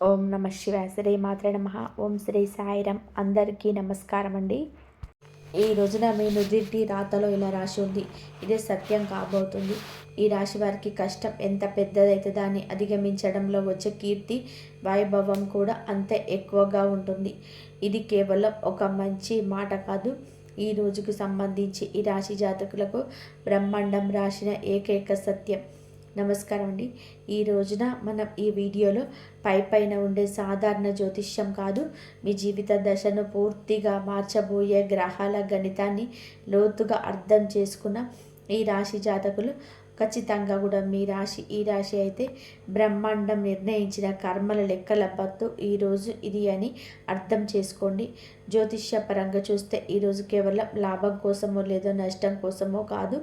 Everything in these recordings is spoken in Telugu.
ఓం నమ శివాయ. శ్రీ మాత్రే నమః. ఓం శ్రీ సాయిరాం. అందరికీ నమస్కారం అండి. ఈ రోజున మీ నుదిటి రాతలో ఇలా రాసి ఉంది. ఇదే సత్యం కాబోతుంది. ఈ రాశి వారికి కష్టం ఎంత పెద్దదైతే దాన్ని అధిగమించడంలో వచ్చే కీర్తి వైభవం కూడా అంతే ఎక్కువగా ఉంటుంది. ఇది కేవలం ఒక మంచి మాట కాదు. ఈ రోజుకు సంబంధించి ఈ రాశి జాతకులకు బ్రహ్మాండం రాసిన ఏకైక సత్యం. నమస్కారం అండి. ఈ రోజున మనం ఈ వీడియోలో పైన ఉండే సాధారణ జ్యోతిష్యం కాదు, మీ జీవిత దశను పూర్తిగా మార్చబోయే గ్రహాల గణితాన్ని లోతుగా అర్థం చేసుకున్న ఈ రాశి జాతకులు ఖచ్చితంగా కూడా ఈ రాశి అయితే బ్రహ్మాండం నిర్ణయించిన కర్మల లెక్కల పత్తు ఈరోజు ఇది అని అర్థం చేసుకోండి. జ్యోతిష్య పరంగా చూస్తే ఈరోజు కేవలం లాభం కోసమో లేదో నష్టం కోసమో కాదు,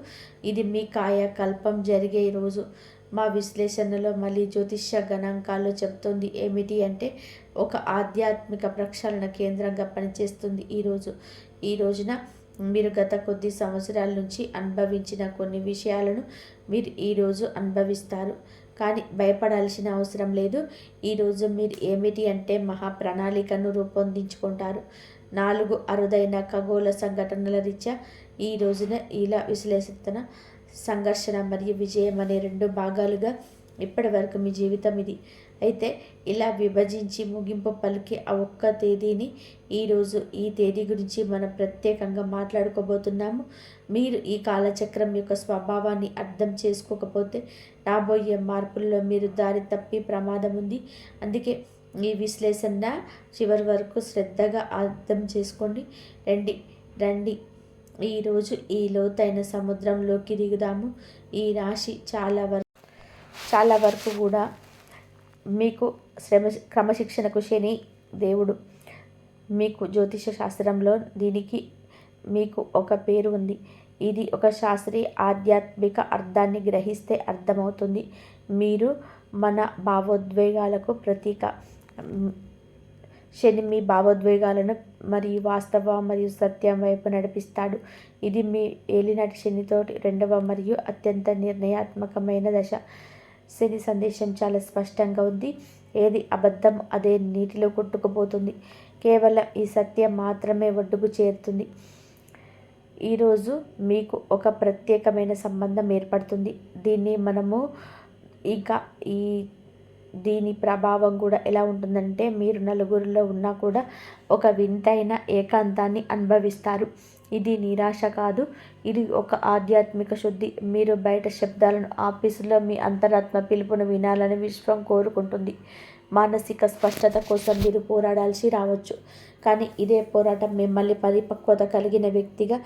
ఇది మీ కాయకల్పం జరిగే రోజు. మా విశ్లేషణలో మళ్ళీ జ్యోతిష్య గణాంకాలు చెప్తుంది ఏమిటి అంటే, ఒక ఆధ్యాత్మిక ప్రక్షాళన కేంద్రంగా పనిచేస్తుంది ఈ రోజున మీరు గత కొద్ది సంవత్సరాల నుంచి అనుభవించిన కొన్ని విషయాలను మీరు ఈరోజు అనుభవిస్తారు. కానీ భయపడాల్సిన అవసరం లేదు. ఈరోజు మీరు ఏమిటి అంటే మహా ప్రణాళికను రూపొందించుకుంటారు. 4 అరుదైన ఖగోళ సంఘటనల రీత్యా ఈ రోజున ఇలా విశ్లేషణ, సంఘర్షణ మరియు విజయం అనే 2 భాగాలుగా ఇప్పటి వరకు మీ జీవితం ఇది. అయితే ఇలా విభజించి ముగింపు పలికే ఆ ఒక్క తేదీని ఈ తేదీ గురించి మనం ప్రత్యేకంగా మాట్లాడుకోబోతున్నాము. మీరు ఈ కాలచక్రం యొక్క స్వభావాన్ని అర్థం చేసుకోకపోతే రాబోయే మార్పుల్లో మీరు దారి తప్పి ప్రమాదం ఉంది. అందుకే ఈ విశ్లేషణ చివరి వరకు శ్రద్ధగా అర్థం చేసుకోండి. రండి ఈరోజు ఈ లోతైన సముద్రంలోకి దిగుదాము. ఈ రాశి చాలా వరకు కూడా మీకు క్రమశిక్షణకు శని దేవుడు. మీకు జ్యోతిష శాస్త్రంలో దీనికి మీకు ఒక పేరు ఉంది. ఇది ఒక శాస్త్రీయ ఆధ్యాత్మిక అర్థాన్ని గ్రహిస్తే అర్థమవుతుంది. మీరు మన భావోద్వేగాలకు ప్రతీక. శని మీ భావోద్వేగాలను మరియు వాస్తవ మరియు సత్యం వైపు నడిపిస్తాడు. ఇది మీ ఏలినాటి శనితోటి 2వ మరియు అత్యంత నిర్ణయాత్మకమైన దశ. శని సందేశం చాలా స్పష్టంగా ఉంది. ఏది అబద్ధం అదే నీటిలో కొట్టుకుపోతుంది. కేవలం ఈ సత్యం మాత్రమే ఒడ్డుకు చేరుతుంది. ఈరోజు మీకు ఒక ప్రత్యేకమైన సంబంధం ఏర్పడుతుంది. దీని ప్రభావం కూడా ఎలా ఉంటుందంటే, మీరు నలుగురిలో ఉన్నా కూడా ఒక వింతైన ఏకాంతాన్ని అనుభవిస్తారు. ఇది నిరాశ కాదు, ఇది ఒక ఆధ్యాత్మిక శుద్ధి. మీరు బయట శబ్దాలను, ఆఫీసులో మీ అంతరాత్మ పిలుపును వినాలని విశ్వం కోరుకుంటుంది. మానసిక స్పష్టత కోసం మీరు పోరాడాల్సి రావచ్చు, కానీ ఇదే పోరాటం మిమ్మల్ని పరిపక్వత కలిగిన వ్యక్తిగా,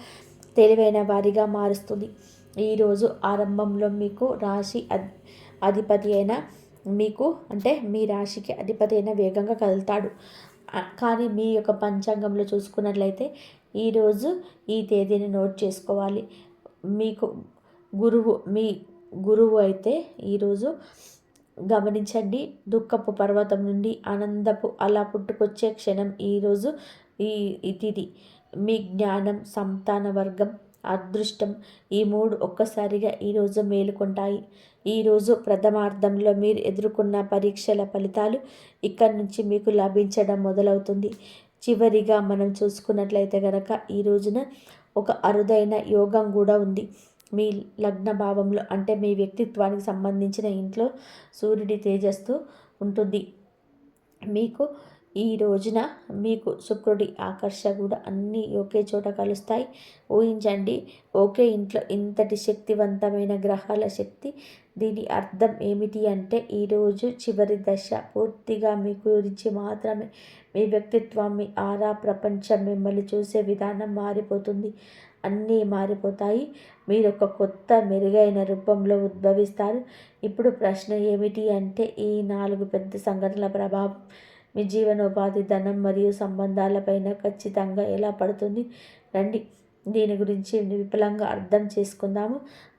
తెలివైన వారిగా మారుస్తుంది. ఈరోజు ఆరంభంలో మీకు రాశి అధిపతి అయిన మీ రాశికి అధిపతి అయిన వేగంగా కదులుతాడు. కానీ మీ యొక్క పంచాంగంలో చూసుకున్నట్లయితే ఈరోజు ఈ తేదీని నోట్ చేసుకోవాలి. మీ గురువు అయితే ఈరోజు గమనించండి, దుఃఖపు పర్వతం నుండి ఆనందపు అలా పుట్టుకొచ్చే క్షణం ఈరోజు. ఈ తిథి మీ జ్ఞానం, సంతాన వర్గం, అదృష్టం ఈ 3 ఒక్కసారిగా ఈరోజు మేలుకొంటాయి. ఈరోజు ప్రథమార్థంలో మీరు ఎదుర్కొన్న పరీక్షల ఫలితాలు ఇక్కడి నుంచి మీకు లభించడం మొదలవుతుంది. చివరిగా మనం చూసుకున్నట్లయితే కనుక ఈ రోజున ఒక అరుదైన యోగం కూడా ఉంది. మీ లగ్న భావంలో అంటే మీ వ్యక్తిత్వానికి సంబంధించిన ఇంట్లో సూర్యుడి తేజస్సు ఉంటుంది. ఈ రోజున మీకు శుక్రుడి ఆకర్ష కూడా అన్నీ ఒకే చోట కలుస్తాయి. ఊహించండి, ఒకే ఇంట్లో ఇంతటి శక్తివంతమైన గ్రహాల శక్తి. దీని అర్థం ఏమిటి అంటే, ఈరోజు చివరి దశ పూర్తిగా మీ గురించి మాత్రమే. మీ వ్యక్తిత్వం, మీ ఆరా, ప్రపంచం మిమ్మల్ని చూసే విధానం మారిపోతుంది. అన్నీ మారిపోతాయి. మీరు ఒక కొత్త మెరుగైన రూపంలో ఉద్భవిస్తారు. ఇప్పుడు ప్రశ్న ఏమిటి అంటే, ఈ 4 పెద్ద సంఘటనల ప్రభావం మీ జీవనోపాధి, ధనం మరియు సంబంధాలపైన ఖచ్చితంగా ఎలా పడుతుంది? రండి దీని గురించి విపులంగా అర్థం చేసుకుందాము.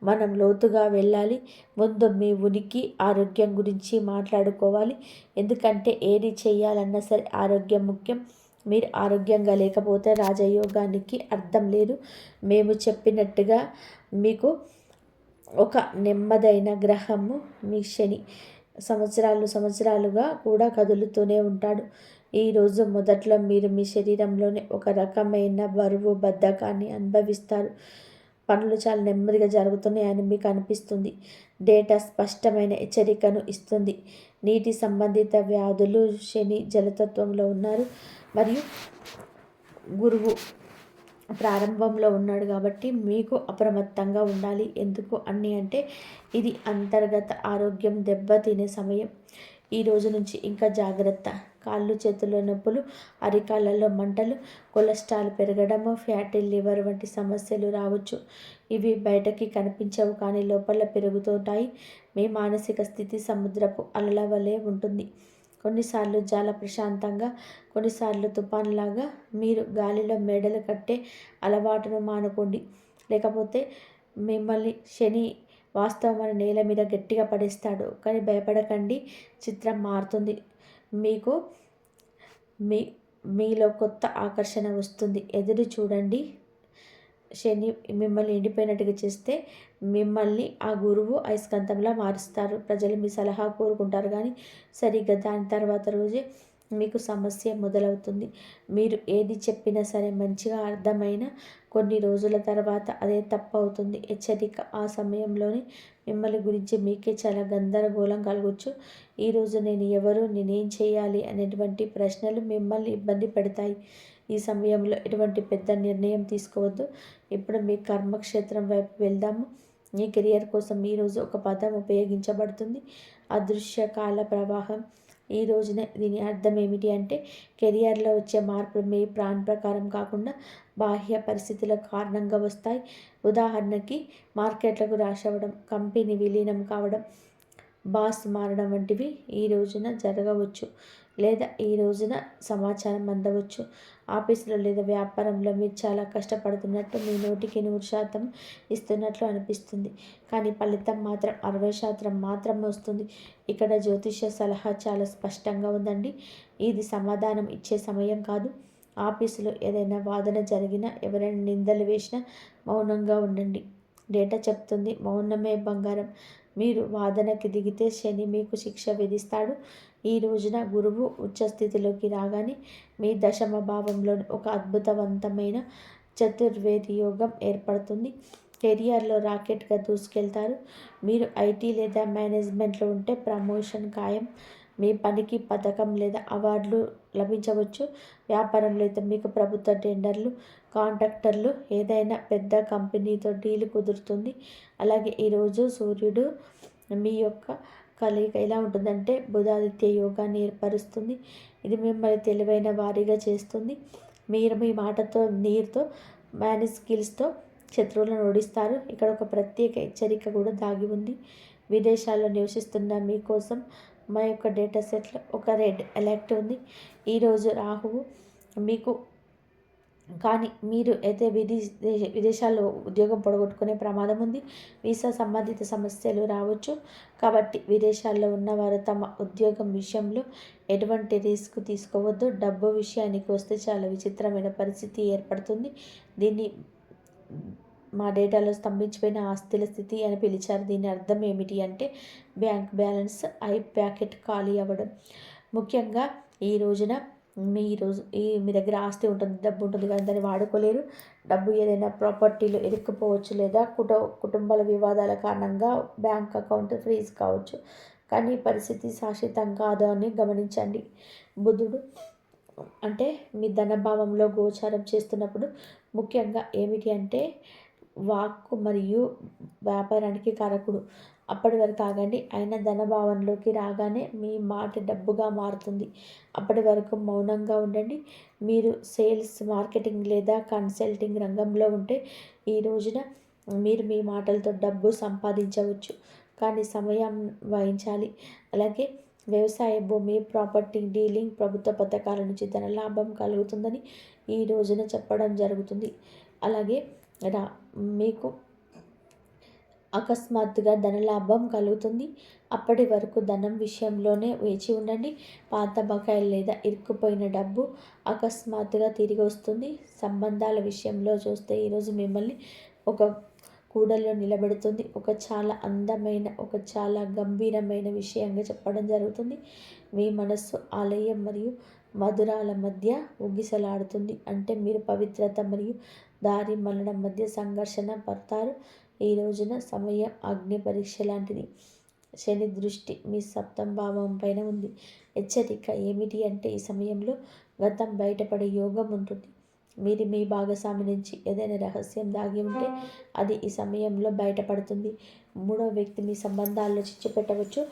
మనం లోతుగా వెళ్ళాలి. ముందు మీ ఉనికి, ఆరోగ్యం గురించి మాట్లాడుకోవాలి. ఎందుకంటే ఏది చేయాలన్నా సరే ఆరోగ్యం ముఖ్యం. మీరు ఆరోగ్యంగా లేకపోతే రాజయోగానికి అర్థం లేదు. మేము చెప్పినట్టుగా మీకు ఒక నెమ్మదైన గ్రహము మీ శని. సంవత్సరాలుగా కూడా కదులుతూనే ఉంటాడు. ఈరోజు మొదట్లో మీరు మీ శరీరంలోనే ఒక రకమైన బరువు బద్ధకాన్ని అనుభవిస్తారు. పనులు చాలా నెమ్మదిగా జరుగుతున్నాయని మీకు అనిపిస్తుంది. డేటా స్పష్టమైన హెచ్చరికను ఇస్తుంది. నీటి సంబంధిత వ్యాధులు, శని జలతత్వంలో ఉన్నారు మరియు గురువు ప్రారంభంలో ఉన్నాడు కాబట్టి మీకు అప్రమత్తంగా ఉండాలి. ఎందుకు అంటే ఇది అంతర్గత ఆరోగ్యం దెబ్బతినే సమయం. ఈ రోజు నుంచి ఇంకా జాగ్రత్త. కాళ్ళు చేతుల్లో నొప్పులు, అరికాళ్ళలో మంటలు, కొలెస్ట్రాల్ పెరగడము, ఫ్యాటీ లివర్ వంటి సమస్యలు రావచ్చు. ఇవి బయటకి కనిపించవు కానీ లోపల పెరుగుతుంటాయి. మీ మానసిక స్థితి సముద్రపు అలల వలె ఉంటుంది. కొన్నిసార్లు చాలా ప్రశాంతంగా, కొన్నిసార్లు తుఫాన్లాగా. మీరు గాలిలో మేడలు కట్టే అలవాటును మానుకోండి. లేకపోతే మిమ్మల్ని శని వాస్తవమైన నేల మీద గట్టిగా పడేస్తాడు. కానీ భయపడకండి, చిత్రం మారుతుంది. మీకు మీలో కొత్త ఆకర్షణ వస్తుంది. ఎదురు చూడండి. శని మిమ్మల్ని ఎండిపోయినట్టుగా చేస్తే మిమ్మల్ని ఆ గురువు అయస్కాంతంలా మారుస్తారు. ప్రజలు మీ సలహా కోరుకుంటారు కానీ సరిగ్గా దాని తర్వాత రోజే మీకు సమస్య మొదలవుతుంది. మీరు ఏది చెప్పినా సరే మంచిగా అర్థమైన కొన్ని రోజుల తర్వాత అదే తప్పు అవుతుంది. హెచ్చరిక. ఆ సమయంలోనే మిమ్మల్ని గురించి మీకే చాలా గందరగోళం కలగవచ్చు. ఈరోజు నేను ఎవరు, నేనేం చేయాలి అనేటువంటి ప్రశ్నలు మిమ్మల్ని ఇబ్బంది పెడతాయి. ఈ సమయంలో ఎటువంటి పెద్ద నిర్ణయం తీసుకోవద్దు. ఇప్పుడు మీ కర్మక్షేత్రం వైపు వెళ్దాము. మీ కెరియర్ కోసం ఈరోజు ఒక పదం ఉపయోగించబడుతుంది, అదృశ్య కాల ప్రవాహం. ఈ రోజునే దీని అర్థం ఏమిటి అంటే కెరియర్లో వచ్చే మార్పులు మీ ప్లాన్ ప్రకారం కాకుండా బాహ్య పరిస్థితుల కారణంగా వస్తాయి. ఉదాహరణకి మార్కెట్లకు రాష్ అవ్వడం, కంపెనీ విలీనం కావడం, బాస్ మారడం వంటివి ఈ రోజున జరగవచ్చు. లేదా ఈ రోజున సమాచారం అందవచ్చు. ఆఫీసులో లేదా వ్యాపారంలో మీరు చాలా కష్టపడుతున్నట్టు, మీ నోటికి 100% ఇస్తున్నట్లు అనిపిస్తుంది. కానీ ఫలితం మాత్రం 60% మాత్రమే వస్తుంది. ఇక్కడ జ్యోతిష్య సలహా చాలా స్పష్టంగా ఉందండి. ఇది సమాధానం ఇచ్చే సమయం కాదు. ఆఫీసులో ఏదైనా వాదన జరిగినా, ఎవరైనా నిందలు వేసినా మౌనంగా ఉండండి. డేటా చెప్తుంది మౌనమే బంగారం. మీరు వాదనకి దిగితే శని మీకు శిక్ష విధిస్తాడు. ఈ రోజున గురువు ఉచ్చస్థితిలోకి రాగానే మీ దశమ భావంలో ఒక అద్భుతవంతమైన చతుర్వేది యోగం ఏర్పడుతుంది. కెరియర్లో రాకెట్గా దూసుకెళ్తారు. మీరు ఐటీ లేదా మేనేజ్మెంట్లో ఉంటే ప్రమోషన్ ఖాయం. మీ పనికి పథకం లేదా అవార్డులు లభించవచ్చు. వ్యాపారంలో అయితే మీకు ప్రభుత్వ టెండర్లు, కాంట్రాక్టర్లు, ఏదైనా పెద్ద కంపెనీతో డీల్ కుదురుతుంది. అలాగే ఈరోజు సూర్యుడు మీ యొక్క కలయిక ఎలా ఉంటుందంటే బుధాదిత్య యోగాన్ని ఏర్పరుస్తుంది. ఇది మిమ్మల్ని తెలివైన వారిగా చేస్తుంది. మీరు మీ మాటతో, నీరుతో, మేనేజ్ స్కిల్స్తో శత్రువులను ఓడిస్తారు. ఇక్కడ ఒక ప్రత్యేక హెచ్చరిక కూడా దాగి ఉంది. విదేశాల్లో నివసిస్తున్న మీకోసం మా యొక్క డేటా సెట్లో ఒక రెడ్ అలర్ట్ ఉంది. ఈరోజు రాహువు మీకు కానీ మీరు అయితే విదేశాల్లో ఉద్యోగం పొడగొట్టుకునే ప్రమాదం ఉంది. వీసా సంబంధిత సమస్యలు రావచ్చు. కాబట్టి విదేశాల్లో ఉన్నవారు తమ ఉద్యోగం విషయంలో ఎటువంటి రిస్క్ తీసుకోవద్దు. డబ్బు విషయానికి వస్తే చాలా విచిత్రమైన పరిస్థితి ఏర్పడుతుంది. దీన్ని మా డేటాలో స్తంభించిపోయిన ఆస్తుల స్థితి అని పిలిచారు. దీని అర్థం ఏమిటి అంటే బ్యాంక్ బ్యాలెన్స్, ఐ ప్యాకెట్ ఖాళీ అవ్వడం. ముఖ్యంగా ఈ రోజున మీ దగ్గర ఆస్తి ఉంటుంది, డబ్బు ఉంటుంది కానీ దాన్ని వాడుకోలేరు. డబ్బు ఏదైనా ప్రాపర్టీలో ఇరుక్కుపోవచ్చు లేదా కుటుంబాల వివాదాల కారణంగా బ్యాంక్ అకౌంట్ ఫ్రీజ్ కావచ్చు. కానీ పరిస్థితి శాశ్వతం కాదు అని గమనించండి. బుధుడు అంటే మీ ధనభావంలో గోచారం చేస్తున్నప్పుడు ముఖ్యంగా ఏమిటి అంటే వాక్కు మరియు వ్యాపారానికి కారకుడు. అప్పటి వరకు ఆగండి. అయినా ధనభావంలోకి రాగానే మీ మాట డబ్బుగా మారుతుంది. అప్పటి వరకు మౌనంగా ఉండండి. మీరు సేల్స్, మార్కెటింగ్ లేదా కన్సల్టింగ్ రంగంలో ఉంటే ఈ రోజున మీరు మీ మాటలతో డబ్బు సంపాదించవచ్చు, కానీ సమయం వహించాలి. అలాగే వ్యవసాయ భూమి, ప్రాపర్టీ డీలింగ్, ప్రభుత్వ పథకాల నుంచి ధన లాభం కలుగుతుందని ఈ రోజున చెప్పడం జరుగుతుంది. అలాగే మీకు అకస్మాత్తుగా ధనలాభం కలుగుతుంది. అప్పటి వరకు ధనం విషయంలోనే వేచి ఉండండి. పాత బకాయిలు లేదా ఇరుక్కుపోయిన డబ్బు అకస్మాత్తుగా తిరిగి వస్తుంది. సంబంధాల విషయంలో చూస్తే ఈరోజు మిమ్మల్ని ఒక కూడల్లో నిలబెడుతుంది. ఒక చాలా అందమైన, ఒక చాలా గంభీరమైన విషయంగా చెప్పడం జరుగుతుంది. మీ మనస్సు ఆలయం మరియు మధురాల మధ్య ఊగిసలాడుతుంది. అంటే మీరు పవిత్రత మరియు దారి మళ్ళడం మధ్య సంఘర్షణ పడతారు. ఈ రోజున సమయం అగ్ని పరీక్ష లాంటిది. శని దృష్టి మీ సప్తమ భావం పైన ఉంది. హెచ్చరిక ఏమిటి అంటే ఈ సమయంలో గతం బయటపడే యోగం ఉంటుంది. మీరు మీ భాగస్వామి నుంచి ఏదైనా రహస్యం దాగి ఉంటే అది ఈ సమయంలో బయటపడుతుంది. మూడో వ్యక్తి మీ సంబంధాల్లో చిచ్చు పెట్టవచ్చు.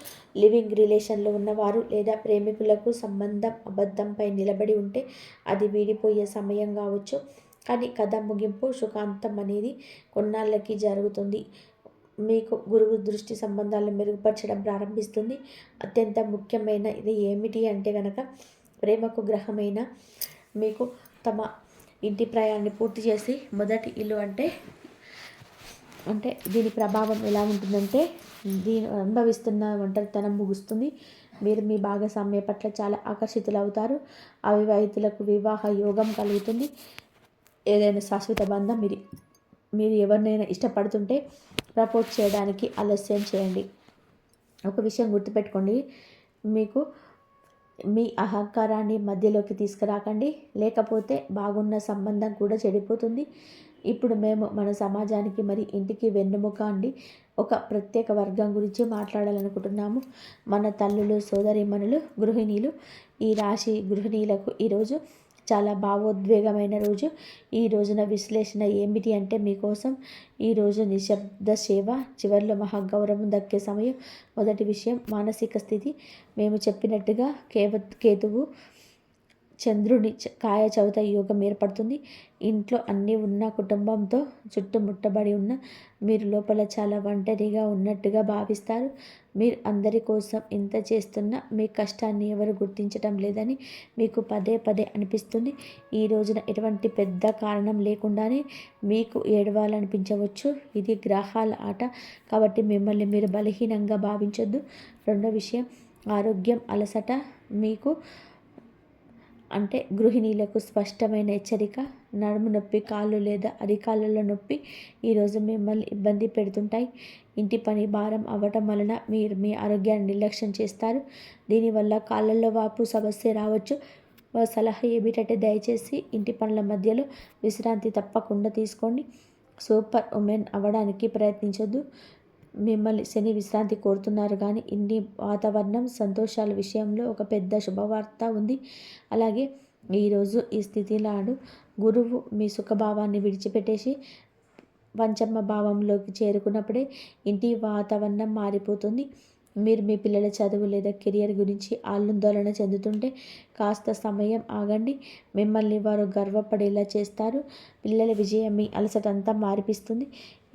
లివింగ్ రిలేషన్లో ఉన్నవారు లేదా ప్రేమికులకు సంబంధం అబద్ధంపై నిలబడి ఉంటే అది వీడిపోయే సమయం కావచ్చు. కానీ కథ ముగింపు సుఖాంతం అనేది కొన్నాళ్ళకి జరుగుతుంది. మీకు గురువు దృష్టి సంబంధాలను మెరుగుపరచడం ప్రారంభిస్తుంది. అత్యంత ముఖ్యమైన ఇది ఏమిటి అంటే కనుక ప్రేమకు గ్రహమైన మీకు తమ ఇంటి ప్రయాణాన్ని పూర్తి చేసి మొదటి ఇల్లు అంటే దీని ప్రభావం ఎలా ఉంటుందంటే దీని అనుభవిస్తున్న ఒంటరితనం ముగుస్తుంది. మీరు మీ భాగస్వామ్య పట్ల చాలా ఆకర్షితులు అవుతారు. అవివాహితులకు వివాహ యోగం కలుగుతుంది. ఏదైనా శాశ్వత బంధం మీరు ఎవరినైనా ఇష్టపడుతుంటే ప్రపోజ్ చేయడానికి ఆలస్యం చేయండి. ఒక విషయం గుర్తుపెట్టుకోండి, మీకు మీ అహంకారాన్ని మధ్యలోకి తీసుకురాకండి, లేకపోతే బాగున్న సంబంధం కూడా చెడిపోతుంది. ఇప్పుడు మేము మన సమాజానికి మరి ఇంటికి వెన్నెముక అండి ఒక ప్రత్యేక వర్గం గురించి మాట్లాడాలనుకుంటున్నాము. మన తల్లులు, సోదరీమణులు, గృహిణీలు. ఈ రాశి గృహిణీలకు ఈరోజు చాలా భావోద్వేగమైన రోజు. ఈ రోజున విశ్లేషణ ఏమిటి అంటే మీకోసం ఈరోజు నిశ్శబ్ద సేవ, చివరిలో మహాగౌరవం దక్కే సమయం. మొదటి విషయం మానసిక స్థితి. మేము చెప్పినట్టుగా కేతువు చంద్రుని కాయచవిత యోగం ఏర్పడుతుంది. ఇంట్లో అన్నీ ఉన్న కుటుంబంతో చుట్టుముట్టబడి ఉన్న మీరు లోపల చాలా ఒంటరిగా ఉన్నట్టుగా భావిస్తారు. మీరు అందరి కోసం ఇంత చేస్తున్నా మీ కష్టాన్ని ఎవరు గుర్తించటం లేదని మీకు పదే పదే అనిపిస్తుంది. ఈ రోజున ఎటువంటి పెద్ద కారణం లేకుండానే మీకు ఏడవాలనిపించవచ్చు. ఇది గ్రహాల ఆట కాబట్టి మిమ్మల్ని మీరు బలహీనంగా భావించొద్దు. రెండో విషయం ఆరోగ్యం, అలసట. మీకు అంటే గృహిణీలకు స్పష్టమైన హెచ్చరిక. నడుము నొప్పి, కాళ్ళు లేదా అరికాళ్ళలో నొప్పి ఈరోజు మిమ్మల్ని ఇబ్బంది పెడుతుంటాయి. ఇంటి పని భారం అవ్వటం వలన మీరు మీ ఆరోగ్యాన్ని నిర్లక్ష్యం చేస్తారు. దీనివల్ల కాళ్ళల్లో వాపు సమస్య రావచ్చు. సలహా ఏమిటంటే దయచేసి ఇంటి పనుల మధ్యలో విశ్రాంతి తప్పకుండా తీసుకోండి. సూపర్ ఉమెన్ అవ్వడానికి ప్రయత్నించొద్దు. మిమ్మల్ని శని విశ్రాంతి కోరుతున్నారు కానీ ఇన్ని వాతావరణం సంతోషాల విషయంలో ఒక పెద్ద శుభవార్త ఉంది. అలాగే ఈరోజు ఈ స్థితి నాడు గురువు మీ సుఖభావాన్ని విడిచిపెట్టేసి పంచమ భావంలోకి చేరుకున్నప్పుడే ఇంటి వాతావరణం మారిపోతుంది. మీరు మీ పిల్లల చదువు లేదా కెరియర్ గురించి ఆందోళన చెందుతుంటే కాస్త సమయం ఆగండి. మిమ్మల్ని వారు గర్వపడేలా చేస్తారు. పిల్లల విజయం మీ అలసటంతా మారిపిస్తుంది.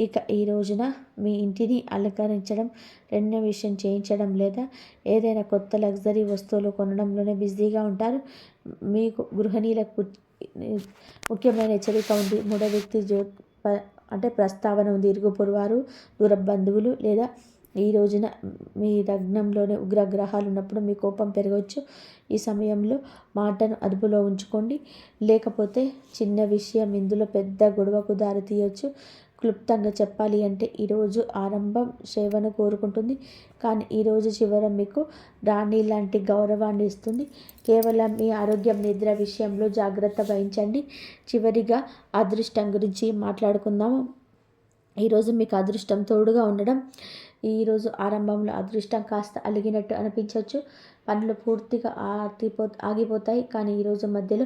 ఇక ఈ రోజున మీ ఇంటిని అలంకరించడం, రెనోవేషన్ చేయించడం లేదా ఏదైనా కొత్త లగ్జరీ వస్తువులు కొనడంలోనే బిజీగా ఉంటారు. మీకు గృహిణీలకు ముఖ్యమైన హెచ్చరిక ఉంది. మూడో వ్యక్తి ప్రస్తావన ఉంది. ఇరుగు పొరువారు, దూర బంధువులు లేదా ఈ రోజున మీ లగ్నంలోనే ఉగ్రగ్రహాలు ఉన్నప్పుడు మీ కోపం పెరగవచ్చు. ఈ సమయంలో మాటను అదుపులో ఉంచుకోండి, లేకపోతే చిన్న విషయం ఇందులో పెద్ద గొడవకు దారి తీయవచ్చు. క్లుప్తంగా చెప్పాలి అంటే ఈరోజు ఆరంభం సేవను కోరుకుంటుంది, కానీ ఈరోజు చివర మీకు రాణి లాంటి గౌరవాన్ని ఇస్తుంది. కేవలం మీ ఆరోగ్యం, నిద్ర విషయంలో జాగ్రత్త వహించండి. చివరిగా అదృష్టం గురించి మాట్లాడుకుందాము. ఈరోజు మీకు అదృష్టం తోడుగా ఉండడం. ఈరోజు ఆరంభంలో అదృష్టం కాస్త అలిగినట్టు అనిపించవచ్చు. పనులు పూర్తిగా ఆగిపోతాయి. కానీ ఈరోజు మధ్యలో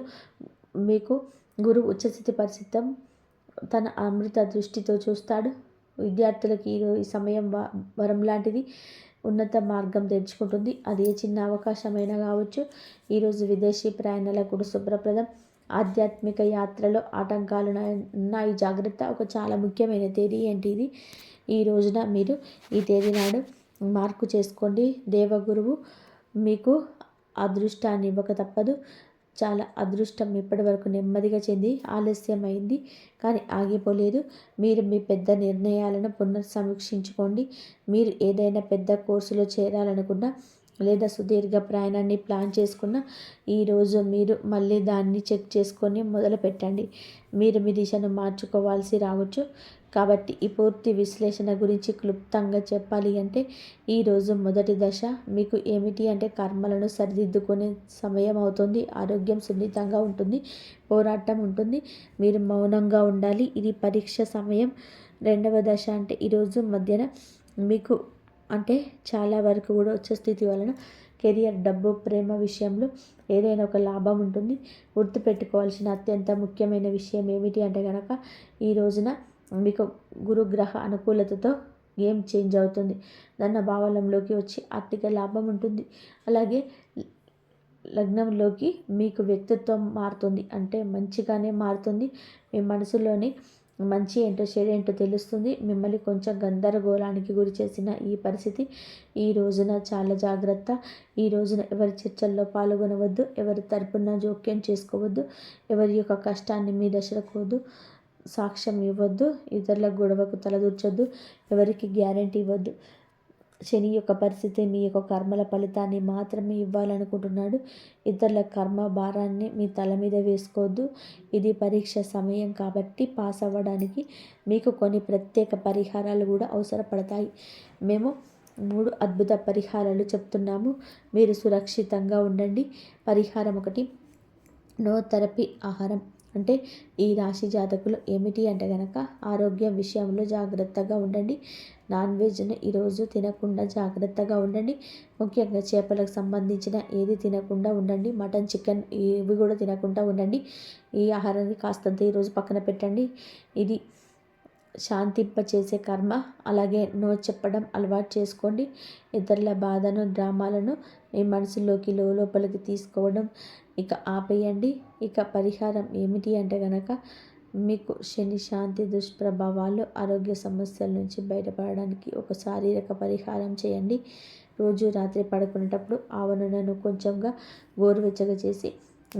మీకు గురువు ఉచ్చస్థితి పరిస్థితం తన అమృత దృష్టితో చూస్తాడు. విద్యార్థులకు ఈ సమయం వరం లాంటిది. ఉన్నత మార్గం తెరుచుకుంటుంది. అది ఏ చిన్న అవకాశమైనా కావచ్చు. ఈరోజు విదేశీ ప్రయాణాలకు కూడా శుభ్రప్రదం. ఆధ్యాత్మిక యాత్రలో ఆటంకాలు ఉన్నాయి, జాగ్రత్త. ఒక చాలా ముఖ్యమైన తేదీ ఏంటి ఇది. ఈ రోజున మీరు ఈ తేదీ నాడు మార్కు చేసుకోండి. దేవగురువు మీకు అదృష్టాన్ని ఇవ్వక తప్పదు. చాలా అదృష్టం ఇప్పటి వరకు నెమ్మదిగా చెంది ఆలస్యమైంది, కానీ ఆగిపోలేదు. మీరు మీ పెద్ద నిర్ణయాలను పునర్సమీక్షించుకోండి. మీరు ఏదైనా పెద్ద కోర్సులో చేరాలనుకున్నా లేదా సుదీర్ఘ ప్రయాణాన్ని ప్లాన్ చేసుకున్న ఈరోజు మీరు మళ్ళీ దాన్ని చెక్ చేసుకొని మొదలు పెట్టండి. మీరు మీ దిశను మార్చుకోవాల్సి రావచ్చు, కాబట్టి ఈ పూర్తి విశ్లేషణ గురించి క్లుప్తంగా చెప్పాలి అంటే ఈరోజు మొదటి దశ మీకు ఏమిటి అంటే కర్మలను సరిదిద్దుకునే సమయం అవుతుంది. ఆరోగ్యం సున్నితంగా ఉంటుంది, పోరాటం ఉంటుంది, మీరు మౌనంగా ఉండాలి, ఇది పరీక్ష సమయం. రెండవ దశ అంటే ఈరోజు మధ్యన మీకు అంటే చాలా వరకు కూడా వచ్చే స్థితి వలన కెరియర్, డబ్బు, ప్రేమ విషయంలో ఏదైనా ఒక లాభం ఉంటుంది. గుర్తుపెట్టుకోవాల్సిన అత్యంత ముఖ్యమైన విషయం ఏమిటి అంటే కనుక ఈ రోజున మీకు గురుగ్రహ అనుకూలతతో గేమ్ చేంజ్ అవుతుంది. ధన భావనంలోకి వచ్చి ఆర్థిక లాభం ఉంటుంది. అలాగే లగ్నంలోకి మీకు వ్యక్తిత్వం మారుతుంది, అంటే మంచిగానే మారుతుంది. మీ మనసులోని మంచి ఏంటో చెడేంటో తెలుస్తుంది. మిమ్మల్ని కొంచెం గందరగోళానికి గురి చేసిన ఈ పరిస్థితి ఈ రోజున చాలా జాగ్రత్త. ఈ రోజున ఎవరి చర్చల్లో పాల్గొనవద్దు, ఎవరి తరపున జోక్యం చేసుకోవద్దు, ఎవరి యొక్క కష్టాన్ని మీ దశలకోవద్దు, సాక్ష్యం ఇవ్వద్దు, ఇతరుల గొడవకు తలదూర్చొద్దు, ఎవరికి గ్యారంటీ ఇవ్వద్దు. శని యొక్క పరిస్థితి మీ యొక్క కర్మల ఫలితాన్ని మాత్రమే ఇవ్వాలనుకుంటున్నాడు. ఇతరుల కర్మ భారాన్ని మీ తల మీద వేసుకోవద్దు. ఇది పరీక్ష సమయం కాబట్టి పాస్ అవ్వడానికి మీకు కొన్ని ప్రత్యేక పరిహారాలు కూడా అవసరపడతాయి. మేము 3 అద్భుత పరిహారాలు చెప్తున్నాము. మీరు సురక్షితంగా ఉండండి. పరిహారం 1, నో థెరపీ ఆహారం. అంటే ఈ రాశి జాతకులు ఏమిటి అంటే కనుక ఆరోగ్యం విషయంలో జాగ్రత్తగా ఉండండి. నాన్ వెజ్ను ఈరోజు తినకుండా జాగ్రత్తగా ఉండండి. ముఖ్యంగా చేపలకు సంబంధించిన ఏది తినకుండా ఉండండి. మటన్, చికెన్ ఇవి కూడా తినకుండా ఉండండి. ఈ ఆహారాన్ని కాస్తంత ఈరోజు పక్కన పెట్టండి. ఇది శాంతింపచేసే కర్మ. అలాగే నో చెప్పడం అలవాటు చేసుకోండి. ఇతరుల బాధను, డ్రామాలను మీ మనసులోకి లోపలికి తీసుకోవడం ఇక ఆపేయండి. ఇక పరిహారం ఏమిటి అంటే కనుక మీకు శని శాంతి దుష్ప్రభావాలు, ఆరోగ్య సమస్యల నుంచి బయటపడడానికి ఒక శారీరక పరిహారం చేయండి. రోజు రాత్రి పడుకునేటప్పుడు ఆవ నూనెను కొంచెంగా గోరువెచ్చగా చేసి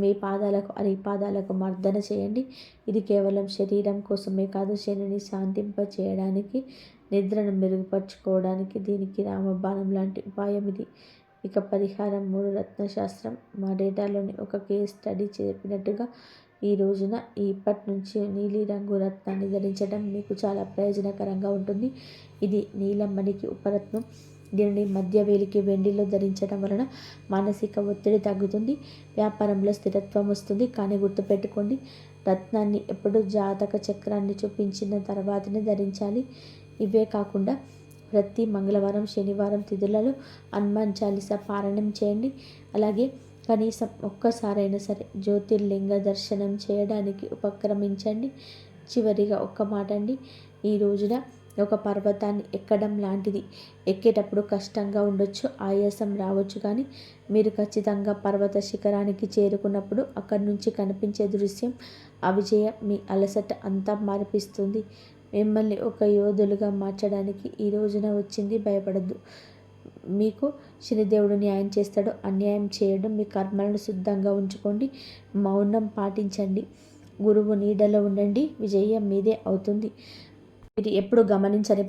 మీ పాదాలకు, అరిపాదాలకు మర్దన చేయండి. ఇది కేవలం శరీరం కోసమే కాదు, శనిని శాంతింప చేయడానికి, నిద్రను మెరుగుపరుచుకోవడానికి దీనికి రామబాణం లాంటి ఉపాయం ఇది. ఇక పరిహారం 3, రత్నశాస్త్రం. మా డేటాలోని ఒక కేస్ స్టడీ చెప్పినట్టుగా ఈ రోజున ఇప్పటి నుంచి నీలిరంగు రత్నాన్ని ధరించడం మీకు చాలా ప్రయోజనకరంగా ఉంటుంది. ఇది నీలమ్మనికి ఉపరత్నం. దీనిని మధ్య వేలికి వెండిలో ధరించడం వలన మానసిక ఒత్తిడి తగ్గుతుంది, వ్యాపారంలో స్థిరత్వం వస్తుంది. కానీ గుర్తుపెట్టుకోండి, రత్నాన్ని ఎప్పుడు జాతక చక్రాన్ని చూపించిన తర్వాతనే ధరించాలి. ఇవే కాకుండా ప్రతి మంగళవారం, శనివారం తిథులలో హనుమాన్ చాలీసా పారాయణం చేయండి. అలాగే కనీసం ఒక్కసారైనా సరే జ్యోతిర్లింగ దర్శనం చేయడానికి ఉపక్రమించండి. చివరిగా ఒక్క మాట అండి, ఈ రోజున ఒక పర్వతాన్ని ఎక్కడం లాంటిది. ఎక్కేటప్పుడు కష్టంగా ఉండొచ్చు, ఆయాసం రావచ్చు, కానీ మీరు ఖచ్చితంగా పర్వత శిఖరానికి చేరుకున్నప్పుడు అక్కడి నుంచి కనిపించే దృశ్యం, ఆ విజయం మీ అలసట అంతా మార్పిస్తుంది. మిమ్మల్ని ఒక యోధులుగా మార్చడానికి ఈ రోజున వచ్చింది. భయపడద్దు. మీకు శనిదేవుడు న్యాయం చేస్తాడు, అన్యాయం చేయడం. మీ కర్మలను శుద్ధంగా ఉంచుకోండి, మౌనం పాటించండి, గురువు నీడలో ఉండండి, విజయం మీదే అవుతుంది. మీరు ఎప్పుడు గమనించని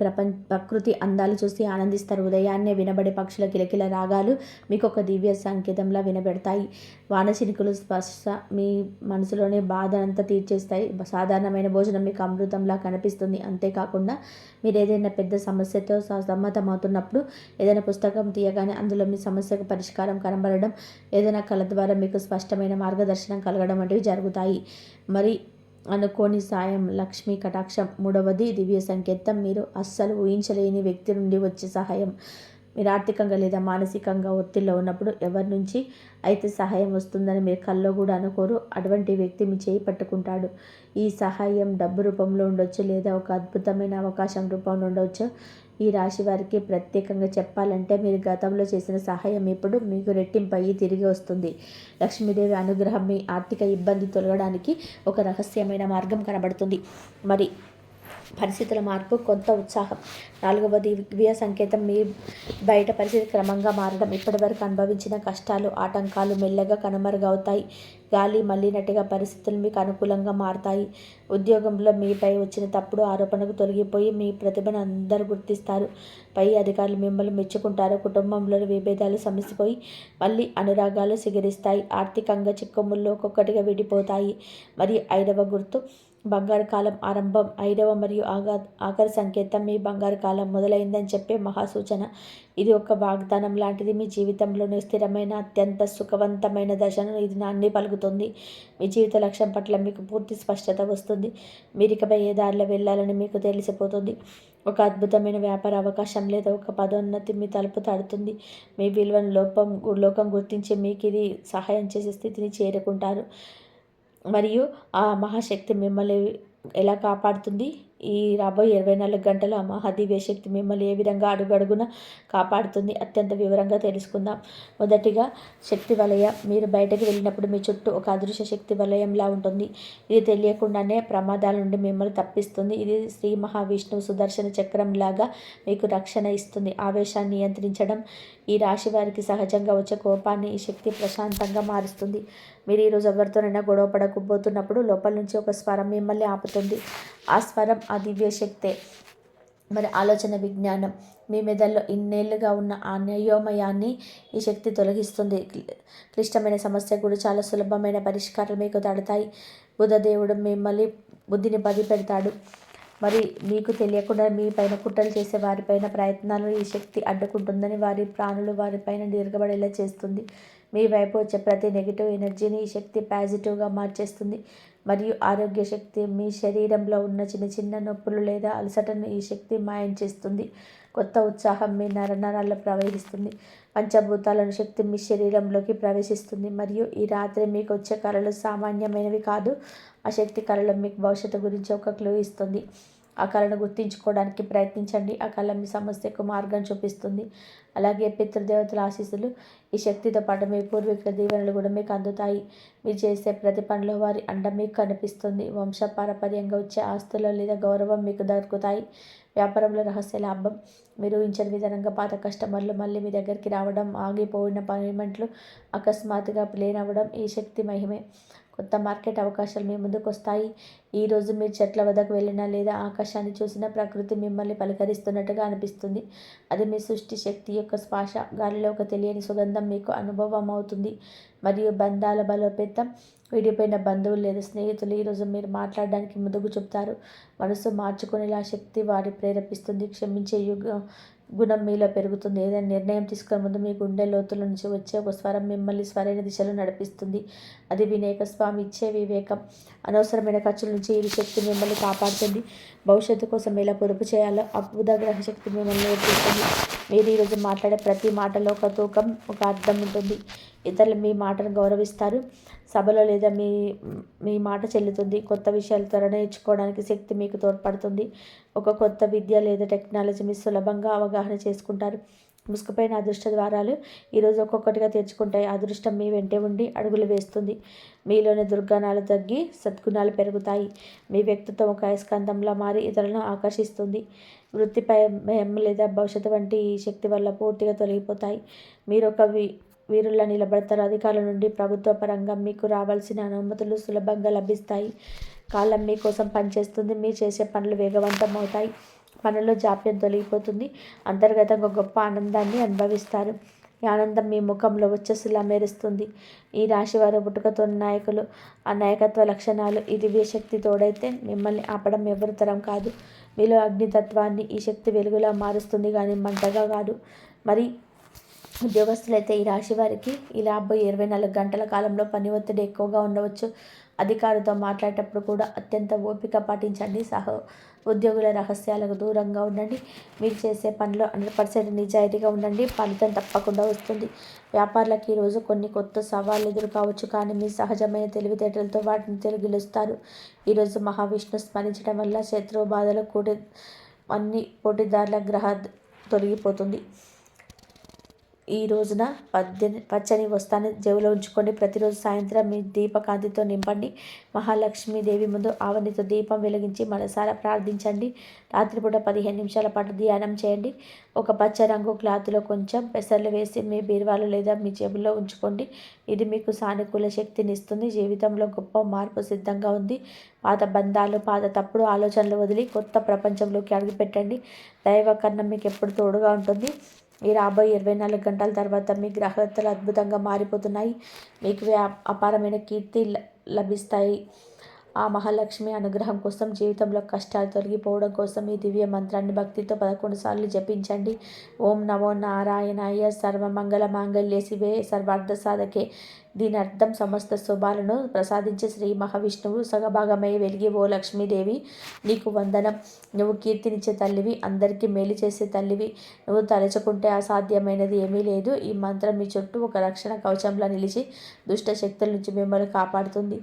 ప్రకృతి అందాలు చూసి ఆనందిస్తారు. ఉదయాన్నే వినబడే పక్షుల కిలకిల రాగాలు మీకు ఒక దివ్య సంకేతంలా వినబెడతాయి. వానచినుకులు స్పర్శ మీ మనసులోనే బాధ అంతా తీర్చేస్తాయి. సాధారణమైన భోజనం మీకు అమృతంలా కనిపిస్తుంది. అంతేకాకుండా మీరు ఏదైనా పెద్ద సమస్యతో సమ్మతమవుతున్నప్పుడు ఏదైనా పుస్తకం తీయగానే అందులో మీ సమస్యకు పరిష్కారం కనబడడం, ఏదైనా కళ ద్వారా మీకు స్పష్టమైన మార్గదర్శనం కలగడం వంటివి జరుగుతాయి. మరి అనుకోని సాయం, లక్ష్మీ కటాక్షం. 3వది దివ్య సంకేతం. మీరు అస్సలు ఊహించలేని వ్యక్తి నుండి వచ్చే సహాయం. మీరు ఆర్థికంగా లేదా మానసికంగా ఒత్తిడిలో ఉన్నప్పుడు ఎవరి నుంచి అయితే సహాయం వస్తుందని మీరు కల్లో కూడా అనుకోరు, అటువంటి వ్యక్తి మీ చేయి పట్టుకుంటాడు. ఈ సహాయం డబ్బు రూపంలో ఉండొచ్చు, లేదా ఒక అద్భుతమైన అవకాశం రూపంలో ఉండవచ్చు. ఈ రాశి వారికి ప్రత్యేకంగా చెప్పాలంటే మీరు గతంలో చేసిన సహాయం ఇప్పుడు మీకు రెట్టింపు అయ్యి తిరిగి వస్తుంది. లక్ష్మీదేవి అనుగ్రహం మీ ఆర్థిక ఇబ్బంది తొలగడానికి ఒక రహస్యమైన మార్గం కనబడుతుంది. మరి పరిస్థితుల మార్పు, కొంత ఉత్సాహం. 4వది దివ్య సంకేతం. మీ బయట పరిస్థితి క్రమంగా మారడం. ఇప్పటివరకు అనుభవించిన కష్టాలు, ఆటంకాలు మెల్లగా కనుమరుగవుతాయి. గాలి మళ్ళినట్టుగా పరిస్థితులు మీకు అనుకూలంగా మారతాయి. ఉద్యోగంలో మీపై వచ్చిన తప్పుడు ఆరోపణకు తొలగిపోయి మీ ప్రతిభను అందరూ గుర్తిస్తారు. పై అధికారులు మిమ్మల్ని మెచ్చుకుంటారు. కుటుంబంలోని విభేదాలు సమసిపోయి మళ్ళీ అనురాగాలు సిగరిస్తాయి. ఆర్థికంగా చిక్కుముళ్ళు ఒక్కొక్కటిగా విడిపోతాయి. మరియు 5వ గుర్తు బంగారు కాలం ఆరంభం, 5వ మరియు ఆఖరి సంకేతం మీ బంగారు కాలం మొదలైందని చెప్పే మహాసూచన. ఇది ఒక వాగ్దానం లాంటిది. మీ జీవితంలోని స్థిరమైన అత్యంత సుఖవంతమైన దశను ఇది నాన్ని పలుకుతుంది. మీ జీవిత లక్ష్యం పట్ల మీకు పూర్తి స్పష్టత వస్తుంది. మీరికపై ఏ దారిలో వెళ్ళాలని మీకు తెలిసిపోతుంది. ఒక అద్భుతమైన వ్యాపార అవకాశం లేదా ఒక పదోన్నతి మీ తలుపు తడుతుంది. మీ విలువను లోకం గుర్తించి మీకు ఇది సహాయం చేసే స్థితిని చేరుకుంటారు. మరియు ఆ మహాశక్తి మిమ్మల్ని ఎలా కాపాడుతుంది, ఈ రాబోయే 24 గంటలు ఆ మహాదివ్య శక్తి మిమ్మల్ని ఏ విధంగా అడుగడుగున కాపాడుతుంది అత్యంత వివరంగా తెలుసుకుందాం. మొదటిగా శక్తి వలయం. మీరు బయటకు వెళ్ళినప్పుడు మీ చుట్టూ ఒక అదృశ్య శక్తి వలయంలా ఉంటుంది. ఇది తెలియకుండానే ప్రమాదాల నుండి మిమ్మల్ని తప్పిస్తుంది. ఇది శ్రీ మహావిష్ణువు సుదర్శన చక్రం లాగా మీకు రక్షణ ఇస్తుంది. ఆవేశాన్ని నియంత్రించడం. ఈ రాశి వారికి సహజంగా వచ్చే కోపాన్ని ఈ శక్తి ప్రశాంతంగా మారుస్తుంది. మీరు ఈరోజు ఎవరితోనైనా గొడవ పడకపోతున్నప్పుడు లోపల నుంచి ఒక స్వరం మిమ్మల్ని ఆపుతుంది. ఆ స్వరం ఆ దివ్య శక్తే. మరి ఆలోచన విజ్ఞానం. మీ మెదడులో ఇన్నేళ్లుగా ఉన్న ఆ అయోమయాన్ని ఈ శక్తి తొలగిస్తుంది. క్లిష్టమైన సమస్య కూడా చాలా సులభమైన పరిష్కారాలు మీకు తడతాయి. బుధదేవుడు మిమ్మల్ని బుద్ధిని పెడతాడు. మరి మీకు తెలియకుండా మీ పైన కుట్రలు చేసే వారిపైన ప్రయత్నాలను ఈ శక్తి అడ్డుకుంటుందని వారి ప్రాణులు వారిపైన తిరగబడేలా చేస్తుంది. మీ వైపు వచ్చే ప్రతి నెగిటివ్ ఎనర్జీని ఈ శక్తి పాజిటివ్గా మార్చేస్తుంది. మరియు ఆరోగ్య శక్తి. మీ శరీరంలో ఉన్న చిన్న చిన్న నొప్పులు లేదా అలసటను ఈ శక్తి మాయం చేస్తుంది. కొత్త ఉత్సాహం మీ నరనరాల్లో ప్రవహిస్తుంది. పంచభూతాలను శక్తి మీ శరీరంలోకి ప్రవేశిస్తుంది. మరియు ఈ రాత్రి మీకు వచ్చే కళలు సామాన్యమైనవి కాదు. ఆ శక్తి కళలో మీకు భవిష్యత్తు గురించి ఒక క్లూ ఇస్తుంది. ఆ కళను గుర్తించుకోవడానికి ప్రయత్నించండి. ఆ కళ మీ సమస్యకు మార్గం చూపిస్తుంది. అలాగే పితృదేవతల ఆశీస్సులు. ఈ శక్తితో పాటు మీ పూర్వీకుల దీవెనలు కూడా మీకు అందుతాయి. మీరు చేసే ప్రతి పనిలో వారి అండ మీకు కనిపిస్తుంది. వంశపారపర్యంగా వచ్చే ఆస్తులు లేదా గౌరవం మీకు దొరుకుతాయి. వ్యాపారంలో రహస్య లాభం. మీరు ఊహించని విధానంగా పాత కస్టమర్లు మళ్ళీ మీ దగ్గరికి రావడం, ఆగిపోయిన పేమెంట్లు అకస్మాత్తుగా ప్లేన్ అవ్వడం ఈ శక్తి మహిమే. కొత్త మార్కెట్ అవకాశాలు మీ ముందుకు వస్తాయి. ఈరోజు మీరు చెట్ల వద్దకు వెళ్ళినా లేదా ఆకాశాన్ని చూసినా ప్రకృతి మిమ్మల్ని పలకరిస్తున్నట్టుగా అనిపిస్తుంది. అది మీ సృష్టి శక్తి యొక్క శ్వాస. గాలిలో ఒక తెలియని సుగంధం మీకు అనుభవం అవుతుంది. మరియు బంధాల బలోపేతం. విడిపోయిన బంధువులు లేదా స్నేహితులు ఈరోజు మీరు మాట్లాడడానికి ముందుకు చెప్తారు. మనసు మార్చుకునేలా శక్తి వారి ప్రేరేపిస్తుంది. క్షమించే గుణం మీలో పెరుగుతుంది. ఏదైనా నిర్ణయం తీసుకునే ముందు మీ గుండె లోతుల నుంచి వచ్చే ఒక స్వరం మిమ్మల్ని సరైన దిశలో నడిపిస్తుంది. అది వినాయక స్వామి ఇచ్చే వివేకం. అనవసరమైన ఖర్చుల నుంచి ఈ శక్తి మిమ్మల్ని కాపాడుతుంది. భవిష్యత్తు కోసం ఎలా పొదుపు చేయాలో ఆ గ్రహ శక్తి మిమ్మల్ని నేర్పిస్తుంది. మీరు ఈరోజు మాట్లాడే ప్రతి మాటలో ఒక తూకం, ఒక అర్థం ఉంటుంది. ఇతరులు మీ మాటను గౌరవిస్తారు. సభలో లేదా మీ మాట చెల్లుతుంది. కొత్త విషయాలు త్వరగా నేర్చుకోవడానికి శక్తి మీకు తోడ్పడుతుంది. ఒక కొత్త విద్య లేదా టెక్నాలజీ మీరు సులభంగా అవగాహన చేసుకుంటారు. ముసుగుపైన అదృష్ట ద్వారాలు ఈరోజు ఒక్కొక్కటిగా తెరుచుకుంటాయి. అదృష్టం మీ వెంటే ఉండి అడుగులు వేస్తుంది. మీలోని దుర్గుణాలు తగ్గి సద్గుణాలు పెరుగుతాయి. మీ వ్యక్తిత్వం ఒక అయస్కాంతంలా మారి ఇతరులను ఆకర్షిస్తుంది. వృత్తిపై భయం లేదా భవిష్యత్తు వంటి ఈ శక్తి వల్ల పూర్తిగా తొలగిపోతాయి. మీరు ఒక వీరుల్లా నిలబడతారు. అధికారుల నుండి ప్రభుత్వ పరంగా మీకు రావాల్సిన అనుమతులు సులభంగా లభిస్తాయి. కాలం మీకోసం పనిచేస్తుంది. మీరు చేసే పనులు వేగవంతం అవుతాయి. పనుల్లో జాప్యం తొలగిపోతుంది. అంతర్గతంగా గొప్ప ఆనందాన్ని అనుభవిస్తారు. ఈ ఆనందం మీ ముఖంలో వచ్చేసిలా మెరుస్తుంది. ఈ రాశివారు పుట్టుకతో నాయకులు. ఆ నాయకత్వ లక్షణాలు ఈ దివ్యశక్తి తోడైతే మిమ్మల్ని ఆపడం ఎవరి తరం కాదు. మీలో అగ్నితత్వాన్ని ఈ శక్తి వెలుగులా మారుస్తుంది, కానీ మంటగా కాదు. మరి ఉద్యోగస్తులైతే ఈ రాశి వారికి ఈ రాబోయే 24 గంటల కాలంలో పని ఒత్తిడి ఎక్కువగా ఉండవచ్చు. అధికారితో మాట్లాడేటప్పుడు కూడా అత్యంత ఓపిక పాటించండి. ఉద్యోగుల రహస్యాలకు దూరంగా ఉండండి. మీరు చేసే పనిలో 100% నిజాయితీగా ఉండండి. ఫలితం తప్పకుండా వస్తుంది. వ్యాపారులకు ఈరోజు కొన్ని కొత్త సవాళ్ళు ఎదురు కావచ్చు, కానీ మీ సహజమైన తెలివితేటలతో వాటిని గెలుస్తారు. ఈరోజు మహావిష్ణు స్మరించడం వల్ల శత్రువు బాధలు అన్ని పోటీదారుల గ్రహ తొలగిపోతుంది. ఈ రోజున పచ్చని వస్తాన్ని జేబులో ఉంచుకోండి. ప్రతిరోజు సాయంత్రం మీ దీపకాంతితో నింపండి. మహాలక్ష్మీదేవి ముందు ఆవనితో దీపం వెలిగించి మనసారా ప్రార్థించండి. రాత్రిపూట 15 నిమిషాల పాటు ధ్యానం చేయండి. ఒక పచ్చ రంగు క్లాత్లో కొంచెం పెసర్లు వేసి మీ బీరువాలో లేదా మీ జేబులో ఉంచుకోండి. ఇది మీకు సానుకూల శక్తిని ఇస్తుంది. జీవితంలో గొప్ప మార్పు సిద్ధంగా ఉంది. పాత బంధాలు, పాత తప్పుడు ఆలోచనలు వదిలి కొత్త ప్రపంచంలోకి అడుగుపెట్టండి. దైవ కన్నం మీకు ఎప్పుడు తోడుగా ఉంటుంది. ఈ రాబోయే 24 గంటల తర్వాత మీ గ్రహగతులు అద్భుతంగా మారిపోతున్నాయి. మీకు అపారమైన కీర్తి లభిస్తాయి. ఆ మహాలక్ష్మి అనుగ్రహం కోసం, జీవితంలో కష్టాలు తొలగిపోవడం కోసం ఈ దివ్య మంత్రాన్ని భక్తితో 11 సార్లు జపించండి. ఓం నమో నారాయణాయ సర్వమంగళ మాంగళ్యే శివే సర్వార్థ సాధకే. దీని అర్థం సమస్త శుభాలను ప్రసాదించే శ్రీ మహావిష్ణువు సగభాగమై వెలిగి ఓ లక్ష్మీదేవి నీకు వందనం. నువ్వు కీర్తినిచ్చే తల్లివి, అందరికీ మేలు చేసే తల్లివి. నువ్వు తలుచుకుంటే అసాధ్యమైనది ఏమీ లేదు. ఈ మంత్రం మీ చుట్టూ ఒక రక్షణ కవచంలా నిలిచి దుష్ట శక్తుల నుంచి మిమ్మల్ని కాపాడుతుంది.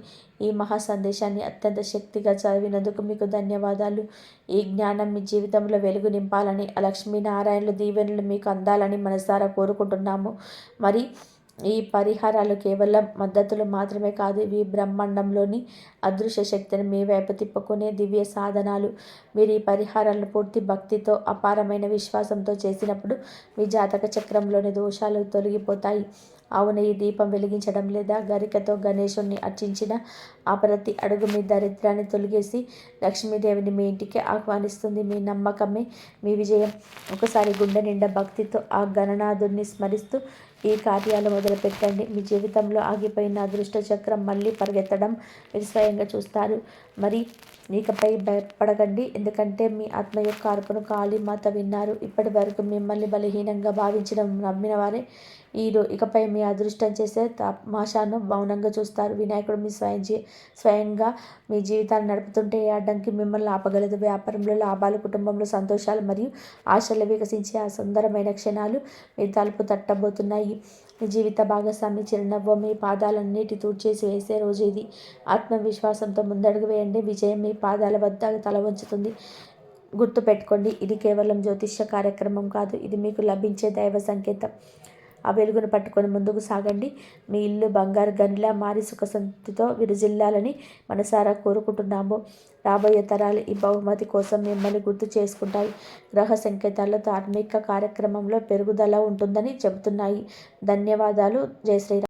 ఈ మహా సందేశాన్ని అత్యంత శక్తిగా చదివినందుకు మీకు ధన్యవాదాలు. ఈ జ్ఞానం మీ జీవితంలో వెలుగు నింపాలని, ఆ లక్ష్మీనారాయణుల దీవెనలు మీకు అందాలని మనసారా కోరుకుంటున్నాము. మరి ఈ పరిహారాలు కేవలం మద్దతులు మాత్రమే కాదు, ఇవి బ్రహ్మాండంలోని అదృశ్య శక్తిని మీ వైపు తిప్పుకునే దివ్య సాధనాలు. మీరు ఈ పరిహారాలను పూర్తి భక్తితో, అపారమైన విశ్వాసంతో చేసినప్పుడు మీ జాతక చక్రంలోని దోషాలు తొలగిపోతాయి. అవును, ఈ దీపం వెలిగించడం లేదా గరికతో గణేశుణ్ణి అర్చించిన ఆ ప్రతి అడుగు మీ దరిద్రాన్ని తొలగేసి లక్ష్మీదేవిని మీ ఇంటికి ఆహ్వానిస్తుంది. మీ నమ్మకమే మీ విజయం. ఒకసారి గుండె నిండా భక్తితో ఆ గణనాథుడిని స్మరిస్తూ ఈ కార్యాలు మొదలుపెట్టండి. మీ జీవితంలో ఆగిపోయిన అదృష్ట చక్రం మళ్ళీ పరిగెత్తడం మీరు స్వయంగా చూస్తారు. మరి ఇకపై భయపడకండి, ఎందుకంటే మీ ఆత్మ యొక్క అర్పణ కాళీమాత విన్నారు. ఇప్పటి వరకు మిమ్మల్ని బలహీనంగా భావించడం నమ్మిన వారే ఇకపై మీ అదృష్టం చేసే తమాషాను మౌనంగా చూస్తారు. వినాయకుడు మీ స్వయంగా మీ జీవితాన్ని నడుపుతుంటే ఏ అడ్డంకి మిమ్మల్ని ఆపగలదు. వ్యాపారంలో లాభాలు, కుటుంబంలో సంతోషాలు మరియు ఆశలు వికసించే ఆ సుందరమైన క్షణాలు మీ తలుపు తట్టబోతున్నాయి. మీ జీవిత భాగస్వామి చిరునవ్వు మీ పాదాలన్నిటి తూడ్చేసి వేసే రోజు ఇది. ఆత్మవిశ్వాసంతో ముందడుగు వేయండి. విజయం మీ పాదాల వద్ద తల వంచుతుంది. గుర్తుపెట్టుకోండి, ఇది కేవలం జ్యోతిష్య కార్యక్రమం కాదు, ఇది మీకు లభించే దైవ సంకేతం. ఆ వెలుగును పట్టుకొని ముందుకు సాగండి. మీ ఇల్లు బంగారు గనిలా మారి సుఖశాంతితో విరజిల్లాలని మనసారా కోరుకుంటున్నాము. రాబోయే తరాలు ఈ బహుమతి కోసం మిమ్మల్ని గుర్తు చేసుకుంటాయి. గ్రహ సంకేతాల్లో ధార్మిక కార్యక్రమంలో పెరుగుదల ఉంటుందని చెబుతున్నాయి. ధన్యవాదాలు. జై శ్రీరామ్.